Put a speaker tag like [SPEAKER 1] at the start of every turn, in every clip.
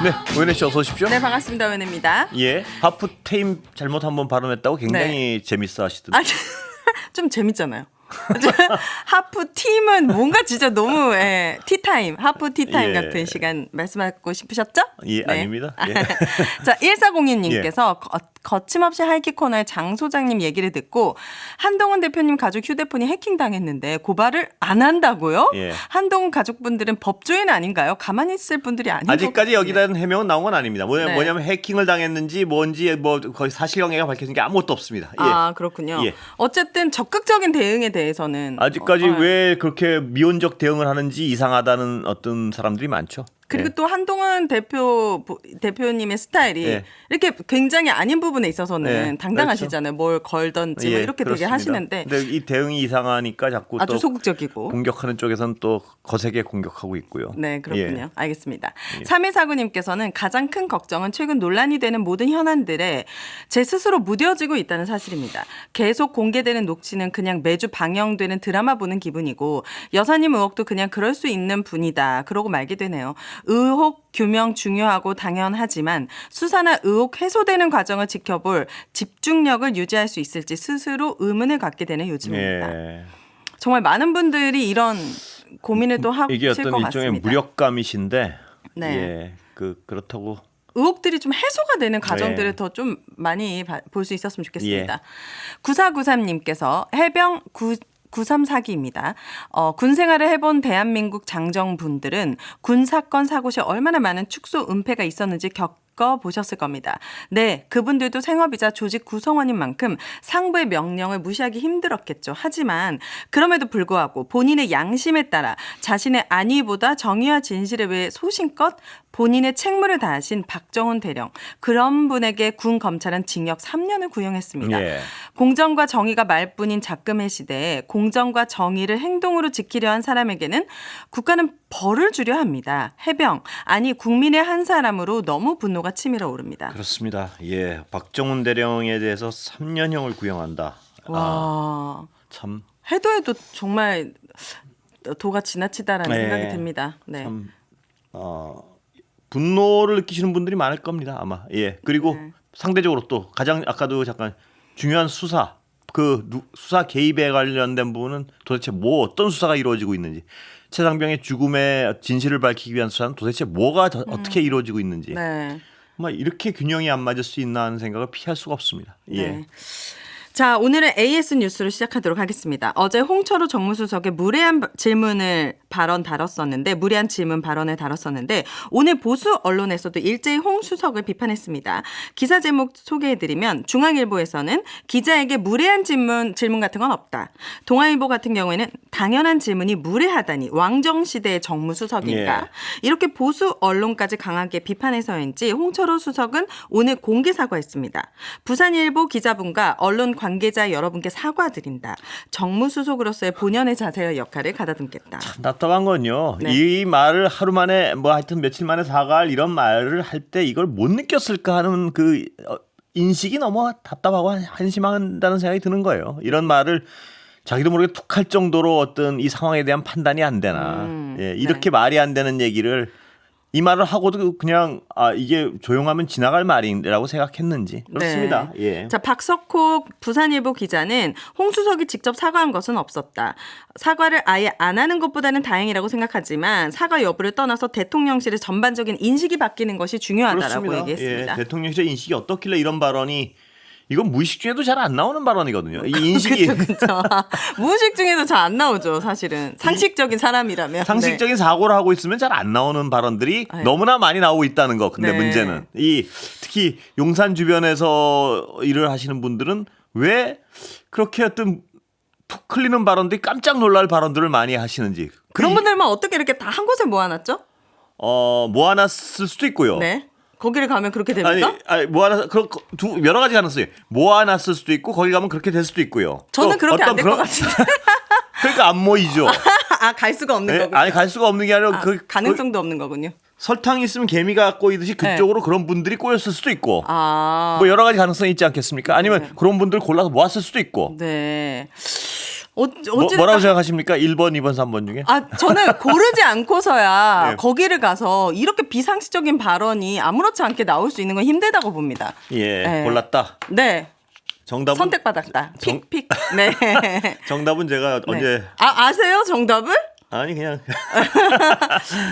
[SPEAKER 1] 네, 오연혜 씨 어서 오십시오.
[SPEAKER 2] 네, 반갑습니다. 오연혜입니다.
[SPEAKER 1] 예, 하프테임 잘못 한번 발음했다고 굉장히 재밌어 하시던데.
[SPEAKER 2] 아, 좀 재밌잖아요. 하프 팀은 뭔가 진짜 너무 티타임, 하프 티타임
[SPEAKER 1] 예.
[SPEAKER 2] 같은 시간 말씀하고 싶으셨죠?
[SPEAKER 1] 예,
[SPEAKER 2] 네.
[SPEAKER 1] 아닙니다. 예.
[SPEAKER 2] 자, 1402님께서 거침없이 하이킥 코너의 장 소장님 얘기를 듣고 한동훈 대표님 가족 휴대폰이 해킹당했는데 고발을 안 한다고요?
[SPEAKER 1] 예.
[SPEAKER 2] 한동훈 가족분들은 법조인 아닌가요? 가만히 있을 분들이 아닌 것
[SPEAKER 1] 아직까지
[SPEAKER 2] 같아요.
[SPEAKER 1] 여기다 해명은 나온 건 아닙니다.
[SPEAKER 2] 네.
[SPEAKER 1] 뭐냐면 해킹을 당했는지 뭔지 뭐 거의 사실관계가 밝혀진 게 아무것도 없습니다. 예.
[SPEAKER 2] 아, 그렇군요.
[SPEAKER 1] 예.
[SPEAKER 2] 어쨌든 적극적인 대응에 대해서는
[SPEAKER 1] 아직까지 왜 그렇게 미온적 대응을 하는지 이상하다는 어떤 사람들이 많죠.
[SPEAKER 2] 그리고
[SPEAKER 1] 예.
[SPEAKER 2] 또 한동훈 대표님의 스타일이
[SPEAKER 1] 예.
[SPEAKER 2] 이렇게 굉장히 아닌 부분에 있어서는
[SPEAKER 1] 예,
[SPEAKER 2] 당당하시잖아요. 뭘 걸던지 뭐 이렇게 되게
[SPEAKER 1] 그렇습니다.
[SPEAKER 2] 하시는데
[SPEAKER 1] 근데 이 대응이 이상하니까 자꾸
[SPEAKER 2] 아주
[SPEAKER 1] 또
[SPEAKER 2] 소극적이고.
[SPEAKER 1] 공격하는 쪽에서는 또 거세게 공격하고 있고요.
[SPEAKER 2] 네, 그렇군요.
[SPEAKER 1] 예.
[SPEAKER 2] 알겠습니다. 3149님께서는 가장 큰 걱정은 최근 논란이 되는 모든 현안들에 제 스스로 무뎌지고 있다는 사실입니다. 계속 공개되는 녹취는 그냥 매주 방영되는 드라마 보는 기분이고 여사님 의혹도 그냥 그럴 수 있는 분이다. 그러고 말게 되네요. 의혹 규명 중요하고 당연하지만 수사나 의혹 해소되는 과정을 지켜볼 집중력을 유지할 수 있을지 스스로 의문을 갖게 되는 요즘입니다.
[SPEAKER 1] 예.
[SPEAKER 2] 정말 많은 분들이 이런 고민을 또
[SPEAKER 1] 이게
[SPEAKER 2] 하실
[SPEAKER 1] 어떤
[SPEAKER 2] 것
[SPEAKER 1] 일종의
[SPEAKER 2] 같습니다.
[SPEAKER 1] 무력감이신데,
[SPEAKER 2] 네.
[SPEAKER 1] 예, 그렇다고.
[SPEAKER 2] 의혹들이 좀 해소가 되는 과정들을
[SPEAKER 1] 네.
[SPEAKER 2] 더 좀 많이 볼 수 있었으면 좋겠습니다.
[SPEAKER 1] 예.
[SPEAKER 2] 9493님께서 해병 93사기입니다. 군 생활을 해본 대한민국 장정분들은 군 사건 사고 시 얼마나 많은 축소 은폐가 있었는지 겪어보셨을 겁니다. 네, 그분들도 생업이자 조직 구성원인 만큼 상부의 명령을 무시하기 힘들었겠죠. 하지만 그럼에도 불구하고 본인의 양심에 따라 자신의 안위보다 정의와 진실에 위해 소신껏 본인의 책무를 다하신 박정훈 대령, 그런 분에게 군 검찰은 징역 3년을 구형했습니다.
[SPEAKER 1] 예.
[SPEAKER 2] 공정과 정의가 말뿐인 작금의 시대에 공정과 정의를 행동으로 지키려 한 사람에게는 국가는 벌을 주려 합니다. 해병, 아니 국민의 한 사람으로 너무 분노가 치밀어 오릅니다.
[SPEAKER 1] 그렇습니다. 예, 박정훈 대령에 대해서 3년형을 구형한다.
[SPEAKER 2] 와,
[SPEAKER 1] 참,
[SPEAKER 2] 해도 정말 도가 지나치다라는
[SPEAKER 1] 네.
[SPEAKER 2] 생각이 듭니다. 네.
[SPEAKER 1] 참, 분노를 느끼시는 분들이 많을 겁니다. 아마. 예. 그리고
[SPEAKER 2] 네.
[SPEAKER 1] 상대적으로 또 가장 아까도 잠깐 중요한 수사, 수사 개입에 관련된 부분은 도대체 어떤 수사가 이루어지고 있는지, 최상병의 죽음의 진실을 밝히기 위한 수사는 도대체 뭐가 어떻게 이루어지고 있는지,
[SPEAKER 2] 네.
[SPEAKER 1] 이렇게 균형이 안 맞을 수 있나 하는 생각을 피할 수가 없습니다. 예.
[SPEAKER 2] 네. 자, 오늘은 AS 뉴스로 시작하도록 하겠습니다. 어제 홍철호 정무수석의 무례한 질문을 발언을 다뤘었는데 오늘 보수 언론에서도 일제히 홍 수석을 비판했습니다. 기사 제목 소개해드리면 중앙일보에서는 기자에게 무례한 질문 같은 건 없다. 동아일보 같은 경우에는 당연한 질문이 무례하다니 왕정시대의 정무수석인가.
[SPEAKER 1] 예.
[SPEAKER 2] 이렇게 보수 언론까지 강하게 비판해서인지 홍철호 수석은 오늘 공개 사과했습니다. 부산일보 기자분과 언론 관계자 여러분께 사과드린다. 정무수석으로서의 본연의 자세와 역할을 가다듬겠다.
[SPEAKER 1] 답답한 건요.
[SPEAKER 2] 네.
[SPEAKER 1] 이 말을 하루 만에 하여튼 며칠 만에 사과할 이런 말을 할 때 이걸 못 느꼈을까 하는 그 인식이 너무 답답하고 한심한다는 생각이 드는 거예요. 이런 말을 자기도 모르게 툭 할 정도로 어떤 이 상황에 대한 판단이 안 되나. 예, 이렇게 말이 안 되는 얘기를 이 말을 하고도 그냥 이게 조용하면 지나갈 말이라고 생각했는지 그렇습니다.
[SPEAKER 2] 네.
[SPEAKER 1] 예.
[SPEAKER 2] 자, 박석호 부산일보 기자는 홍 수석이 직접 사과한 것은 없었다. 사과를 아예 안 하는 것보다는 다행이라고 생각하지만 사과 여부를 떠나서 대통령실의 전반적인 인식이 바뀌는 것이 중요하다라고
[SPEAKER 1] 그렇습니다.
[SPEAKER 2] 얘기했습니다.
[SPEAKER 1] 예, 대통령실의 인식이 어떻길래 이런 발언이 이건 무의식 중에도 잘 안 나오는 발언이거든요. 이 인식이
[SPEAKER 2] 그렇죠. 무의식 중에도 잘 안 나오죠, 사실은. 상식적인 사람이라면.
[SPEAKER 1] 상식적인 사고를 하고 있으면 잘 안 나오는 발언들이
[SPEAKER 2] 네.
[SPEAKER 1] 너무나 많이 나오고 있다는 거. 근데
[SPEAKER 2] 네.
[SPEAKER 1] 문제는 특히 용산 주변에서 일을 하시는 분들은 왜 그렇게 어떤 툭 흘리는 발언들이 깜짝 놀랄 발언들을 많이 하시는지.
[SPEAKER 2] 그런 분들만 어떻게 이렇게 다 한 곳에 모아놨죠?
[SPEAKER 1] 모아놨을 수도 있고요.
[SPEAKER 2] 네. 거기를 가면 그렇게 됩니까?
[SPEAKER 1] 아니 여러 가지 가능성이 모아놨을 수도 있고 거기 가면 그렇게 될 수도 있고요.
[SPEAKER 2] 저는 그렇게 안 될 것 같은데.
[SPEAKER 1] 그러니까 안 모이죠.
[SPEAKER 2] 갈 수가 없는
[SPEAKER 1] 네?
[SPEAKER 2] 거군요.
[SPEAKER 1] 아니 갈 수가 없는 게 아니라
[SPEAKER 2] 가능성도 없는 거군요.
[SPEAKER 1] 설탕이 있으면 개미가 꼬이듯이 그쪽으로 그런 분들이 꼬였을 수도 있고 뭐 여러 가지 가능성이 있지 않겠습니까? 아니면 그런 분들 골라서 모았을 수도 있고.
[SPEAKER 2] 네.
[SPEAKER 1] 뭐라고 생각하십니까? 1번, 2번, 3번 중에?
[SPEAKER 2] 저는 고르지 않고서야
[SPEAKER 1] 네.
[SPEAKER 2] 거기를 가서 이렇게 비상식적인 발언이 아무렇지 않게 나올 수 있는 건 힘들다고 봅니다.
[SPEAKER 1] 예,
[SPEAKER 2] 네.
[SPEAKER 1] 골랐다.
[SPEAKER 2] 네.
[SPEAKER 1] 정답은
[SPEAKER 2] 선택받았다. 픽. 네.
[SPEAKER 1] 정답은 제가
[SPEAKER 2] 네.
[SPEAKER 1] 언제
[SPEAKER 2] 아세요 정답을?
[SPEAKER 1] 아니 그냥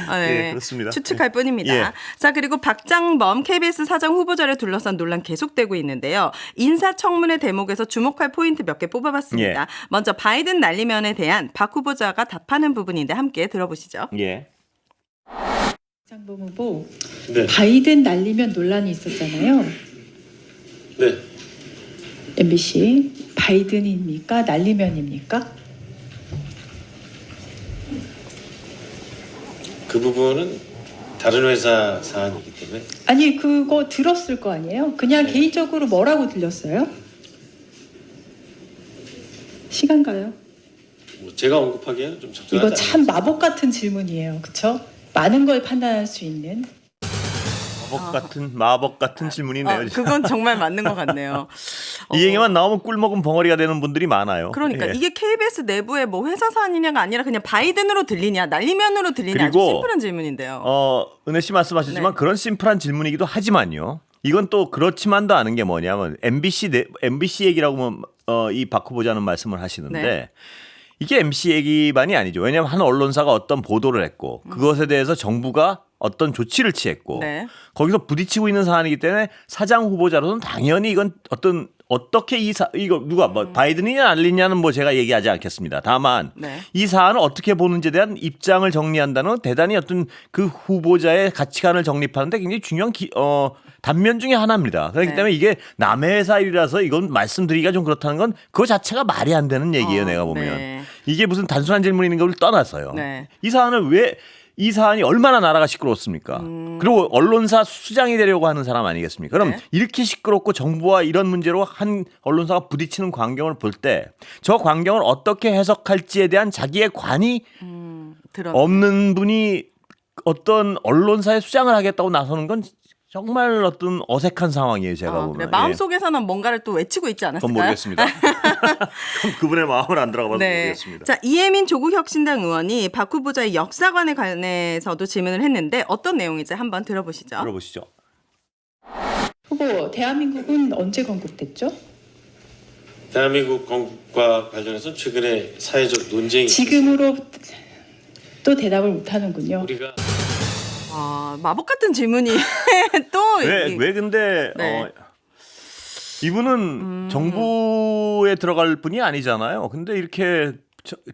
[SPEAKER 2] 네.
[SPEAKER 1] 예, 그렇습니다.
[SPEAKER 2] 추측할 뿐입니다.
[SPEAKER 1] 예.
[SPEAKER 2] 자, 그리고 박장범 KBS 사장 후보자를 둘러싼 논란 계속되고 있는데요. 인사청문회 대목에서 주목할 포인트 몇 개 뽑아봤습니다.
[SPEAKER 1] 예.
[SPEAKER 2] 먼저 바이든 날리면에 대한 박 후보자가 답하는 부분인데 함께 들어보시죠.
[SPEAKER 1] 예.
[SPEAKER 3] 박장범 후보,
[SPEAKER 4] 네.
[SPEAKER 3] 바이든 날리면 논란이 있었잖아요.
[SPEAKER 4] 네.
[SPEAKER 3] MBC, 바이든입니까? 날리면입니까?
[SPEAKER 4] 그 부분은 다른 회사 사안이기 때문에
[SPEAKER 3] 아니, 그거 들었을 거 아니에요? 그냥
[SPEAKER 4] 네.
[SPEAKER 3] 개인적으로 뭐라고 들렸어요? 시간 가요?
[SPEAKER 4] 뭐 제가 언급하기에는 좀 적절하지
[SPEAKER 3] 이거
[SPEAKER 4] 않아요.
[SPEAKER 3] 참 마법 같은 질문이에요. 그렇죠? 많은 걸 판단할 수 있는.
[SPEAKER 1] 마법 같은 질문이네요. 진짜.
[SPEAKER 2] 그건 정말 맞는 것 같네요.
[SPEAKER 1] 이 얘기만 나오면 꿀 먹은 벙어리가 되는 분들이 많아요.
[SPEAKER 2] 그러니까
[SPEAKER 1] 예.
[SPEAKER 2] 이게 KBS 내부의 뭐 회사 사안이냐가 아니라 그냥 바이든으로 들리냐 날리면으로 들리냐
[SPEAKER 1] 그리고
[SPEAKER 2] 아주 심플한 질문인데요.
[SPEAKER 1] 은혜 씨 말씀하셨지만
[SPEAKER 2] 네.
[SPEAKER 1] 그런 심플한 질문이기도 하지만요. 이건 또 그렇지만도 않은 게 뭐냐면 MBC 얘기라고 이 박 후보자는 말씀을 하시는데
[SPEAKER 2] 네.
[SPEAKER 1] 이게 MC 얘기만이 아니죠. 왜냐하면 한 언론사가 어떤 보도를 했고 그것에 대해서 정부가 어떤 조치를 취했고
[SPEAKER 2] 네.
[SPEAKER 1] 거기서 부딪히고 있는 사안이기 때문에 사장 후보자로서는 당연히 이건 어떻게 이거 누가 뭐 바이든이냐 날리냐는 뭐 제가 얘기하지 않겠습니다. 다만
[SPEAKER 2] 네.
[SPEAKER 1] 이 사안을 어떻게 보는지에 대한 입장을 정리한다는 대단히 어떤 그 후보자의 가치관을 정립하는데 굉장히 중요한 단면 중에 하나입니다. 그렇기
[SPEAKER 2] 네.
[SPEAKER 1] 때문에 이게 남의 회사 일이라서 이건 말씀드리기가 좀 그렇다는 건 그거 자체가 말이 안 되는 얘기예요. 내가 보면
[SPEAKER 2] 네.
[SPEAKER 1] 이게 무슨 단순한 질문인 걸 떠나서요.
[SPEAKER 2] 네.
[SPEAKER 1] 이 사안이 얼마나 나라가 시끄러웠습니까? 그리고 언론사 수장이 되려고 하는 사람 아니겠습니까? 그럼
[SPEAKER 2] 네.
[SPEAKER 1] 이렇게 시끄럽고 정부와 이런 문제로 한 언론사가 부딪히는 광경을 볼 때 저 광경을 어떻게 해석할지에 대한 자기의 관이 없는 분이 어떤 언론사의 수장을 하겠다고 나서는 건 정말 어떤 어색한 상황이에요. 제가 보면.
[SPEAKER 2] 그래. 마음속에서는 뭔가를 또 외치고 있지
[SPEAKER 1] 그건
[SPEAKER 2] 않았을까요?
[SPEAKER 1] 모르겠습니다. 그럼 그분의 마음을 안 들어가봐서
[SPEAKER 2] 네.
[SPEAKER 1] 모르겠습니다.
[SPEAKER 2] 자, 이혜민 조국혁신당 의원이 박 후보자의 역사관에 관해서도 질문을 했는데 어떤 내용인지 한번 들어보시죠.
[SPEAKER 1] 들어보시죠.
[SPEAKER 3] 후보, 대한민국은 언제 건국됐죠?
[SPEAKER 4] 대한민국 건국과 관련해서 최근에 사회적 논쟁이
[SPEAKER 3] 지금으로 또 대답을 못 하는군요.
[SPEAKER 4] 우리가
[SPEAKER 2] 마법 같은 질문이 또
[SPEAKER 1] 왜 근데
[SPEAKER 2] 네.
[SPEAKER 1] 이분은 정부에 들어갈 분이 아니잖아요. 근데 이렇게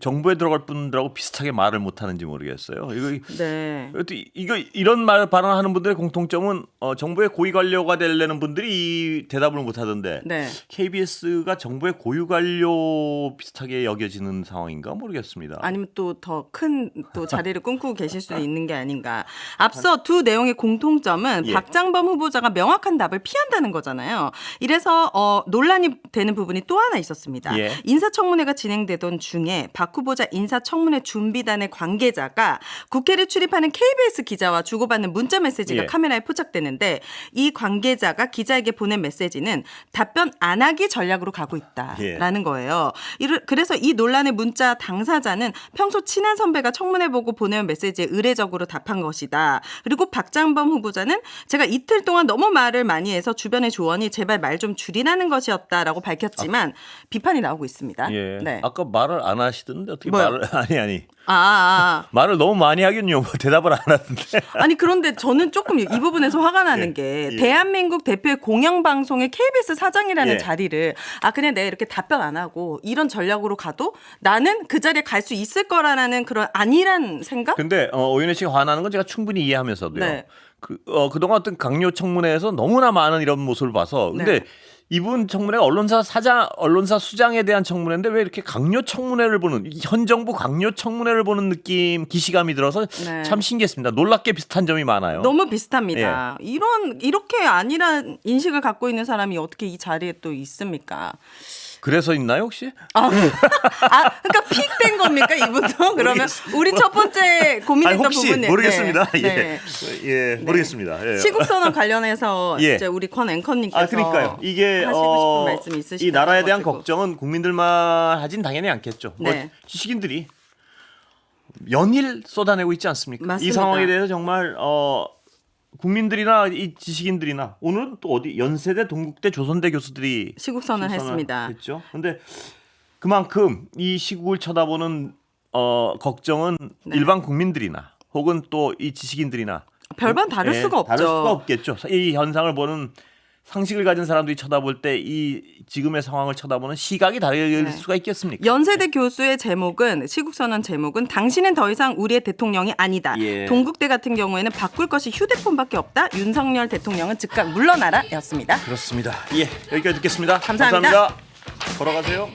[SPEAKER 1] 정부에 들어갈 분들하고 비슷하게 말을 못 하는지 모르겠어요.
[SPEAKER 2] 네.
[SPEAKER 1] 이거 이런 말 발언하는 분들의 공통점은 정부의 고위 관료가 되려는 분들이 이 대답을 못 하던데
[SPEAKER 2] 네.
[SPEAKER 1] KBS가 정부의 고위 관료 비슷하게 여겨지는 상황인가 모르겠습니다.
[SPEAKER 2] 아니면 또 더 큰 또 자리를 꿈꾸고 계실 수도 있는 게 아닌가. 앞서 두 내용의 공통점은
[SPEAKER 1] 예.
[SPEAKER 2] 박장범 후보자가 명확한 답을 피한다는 거잖아요. 이래서 논란이 되는 부분이 또 하나 있었습니다.
[SPEAKER 1] 예.
[SPEAKER 2] 인사청문회가 진행되던 중에 박 후보자 인사청문회 준비단의 관계자가 국회를 출입하는 KBS 기자와 주고받는 문자 메시지가
[SPEAKER 1] 예.
[SPEAKER 2] 카메라에 포착되는데 이 관계자가 기자에게 보낸 메시지는 답변 안 하기 전략으로 가고 있다라는 거예요. 그래서 이 논란의 문자 당사자는 평소 친한 선배가 청문회 보고 보내온 메시지에 의례적으로 답한 것이다. 그리고 박장범 후보자는 제가 이틀 동안 너무 말을 많이 해서 주변의 조언이 제발 말 좀 줄이라는 것이었다라고 밝혔지만 비판이 나오고 있습니다.
[SPEAKER 1] 예.
[SPEAKER 2] 네.
[SPEAKER 1] 아까 말을 안 하시던데 어떻게
[SPEAKER 2] 뭐요?
[SPEAKER 1] 말을 아니 말을 너무 많이 하긴요. 대답을 안 하던데.
[SPEAKER 2] 아니 그런데 저는 조금 이 부분에서 화가 나는
[SPEAKER 1] 예,
[SPEAKER 2] 게
[SPEAKER 1] 예.
[SPEAKER 2] 대한민국 대표의 공영방송의 KBS 사장이라는
[SPEAKER 1] 예.
[SPEAKER 2] 자리를 그냥 내가 이렇게 답변 안 하고 이런 전략으로 가도 나는 그 자리에 갈 수 있을 거라는 그런 아니란 생각?
[SPEAKER 1] 근데 오윤혜 씨가 화나는 건 제가 충분히 이해하면서도요.
[SPEAKER 2] 네.
[SPEAKER 1] 그동안 어떤 강요 청문회에서 너무나 많은 이런 모습을 봐서 근데
[SPEAKER 2] 네.
[SPEAKER 1] 이분 청문회가 언론사 수장에 대한 청문회인데 왜 이렇게 강요 청문회를 보는 현 정부 강요 청문회를 보는 느낌 기시감이 들어서
[SPEAKER 2] 네.
[SPEAKER 1] 참 신기했습니다. 놀랍게 비슷한 점이 많아요.
[SPEAKER 2] 너무 비슷합니다. 이렇게 아니란 인식을 갖고 있는 사람이 어떻게 이 자리에 또 있습니까?
[SPEAKER 1] 그래서 있나요 혹시?
[SPEAKER 2] 그러니까 픽된 겁니까 이분도? 그러면 우리 첫 번째 고민했던
[SPEAKER 1] 혹시
[SPEAKER 2] 부분이
[SPEAKER 1] 모르겠습니다.
[SPEAKER 2] 네.
[SPEAKER 1] 예, 모르겠습니다. 예.
[SPEAKER 2] 시국선언 관련해서
[SPEAKER 1] 예.
[SPEAKER 2] 이제 우리 권 앵커님께서
[SPEAKER 1] 그러니까요. 이게
[SPEAKER 2] 하시고 싶은 말씀이 있으시죠?
[SPEAKER 1] 이 나라에 대한 걱정은 국민들만 하진 당연히 않겠죠. 뭐
[SPEAKER 2] 네.
[SPEAKER 1] 지식인들이 연일 쏟아내고 있지 않습니까?
[SPEAKER 2] 맞습니다.
[SPEAKER 1] 이 상황에 대해서 정말 국민들이나 이 지식인들이나 오늘은 또 어디 연세대, 동국대, 조선대 교수들이
[SPEAKER 2] 시국선언을 했습니다.
[SPEAKER 1] 했죠. 근데 그만큼 이 시국을 쳐다보는 걱정은
[SPEAKER 2] 네.
[SPEAKER 1] 일반 국민들이나 혹은 또 이 지식인들이나
[SPEAKER 2] 별반 다를 수가 없죠.
[SPEAKER 1] 다를 수가 없겠죠. 이 현상을 보는 상식을 가진 사람들이 쳐다볼 때 이 지금의 상황을 쳐다보는 시각이 다를
[SPEAKER 2] 네.
[SPEAKER 1] 수가 있겠습니까?
[SPEAKER 2] 연세대 교수의 제목은 시국선언 제목은 당신은 더 이상 우리의 대통령이 아니다.
[SPEAKER 1] 예.
[SPEAKER 2] 동국대 같은 경우에는 바꿀 것이 휴대폰밖에 없다. 윤석열 대통령은 즉각 물러나라였습니다.
[SPEAKER 1] 그렇습니다. 예, 여기까지 듣겠습니다.
[SPEAKER 2] 감사합니다.
[SPEAKER 1] 걸어가세요.